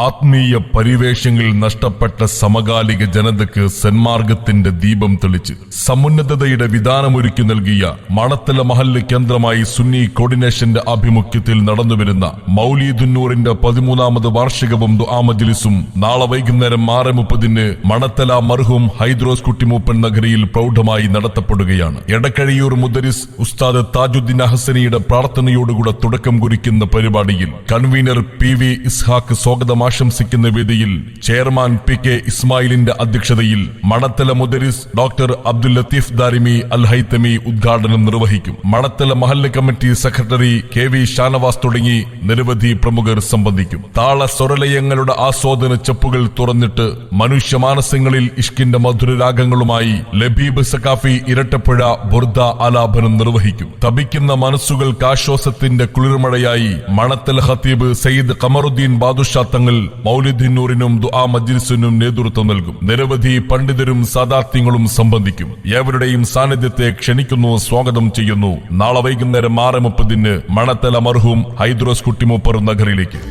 ആത്മീയ പരിവേഷങ്ങളിൽ നഷ്ടപ്പെട്ട സമകാലിക ജനതയ്ക്ക് സന്മാർഗത്തിന്റെ ദീപം തെളിച്ച് സമുന്നതയുടെ വിധാനമൊരുക്കി നൽകിയ മണത്തല മഹല്ല് കേന്ദ്രമായി സുന്നി കോർഡിനേഷന്റെ ആഭിമുഖ്യത്തിൽ നടന്നുവരുന്ന മൗലീദുന്നൂറിന്റെ 13ാമത് വാർഷികവും ദുആ മജ്ലിസും നാളെ വൈകുന്നേരം 6:30 മണത്തല മർഹൂം ഹൈദ്രോസ് കുട്ടി മൂപ്പൻ നഗരിയിൽ പ്രൗഢമായി നടത്തപ്പെടുകയാണ്. എടക്കഴിയൂർ മുദരിസ് ഉസ്താദ് താജുദ്ദീൻ അഹസനിയുടെ പ്രാർത്ഥനയോടുകൂടെ തുടക്കം കുറിക്കുന്ന പരിപാടിയിൽ കൺവീനർ PV ഇസ്ഹാഖ് സ്വാഗതം ആശംസിക്കുന്ന വേദിയിൽ ചെയർമാൻ PK ഇസ്മായിലിന്റെ അധ്യക്ഷതയിൽ മണത്തല മുദരിസ് ഡോക്ടർ അബ്ദുൽ ലത്തീഫ് ദാരിമി അൽ ഹൈതമി ഉദ്ഘാടനം നിർവഹിക്കും. മണത്തല മഹല്ല് കമ്മിറ്റി സെക്രട്ടറി KV ഷാനവാസ് തുടങ്ങി നിരവധി പ്രമുഖർ സംബന്ധിക്കും. താള സ്വരലയങ്ങളുടെ ആസ്വാദന ചെപ്പുകൾ തുറന്നിട്ട് മനുഷ്യമാനസങ്ങളിൽ ഇഷ്കിന്റെ മധുരരാഗങ്ങളുമായി ലബീബ് സഖാഫി ഇരട്ടപ്പുഴ ബുർദ ആലാപനം നിർവഹിക്കും. തപിക്കുന്ന മനസ്സുകൾക്ക് ആശ്വാസത്തിന്റെ കുളിർമഴയായി മണത്തല ഖത്തീബ് സയ്യിദ് ഖമറുദ്ദീൻ ബാദുഷാ തങ്ങൾ മൗലിദുന്നൂറിനും ദുആ മജ്ലിസിനും നേതൃത്വം നൽകും. നിരവധി പണ്ഡിതരും സാദാത്യങ്ങളും സംബന്ധിക്കും. ഏവരുടെയും സാന്നിധ്യത്തെ ക്ഷണിക്കുന്നു, സ്വാഗതം ചെയ്യുന്നു. നാളെ വൈകുന്നേരം 6:30 മണത്തല മർഹൂം ഹൈദ്രോസ് കുട്ടി മൂപ്പർ നഗറിലേക്ക്.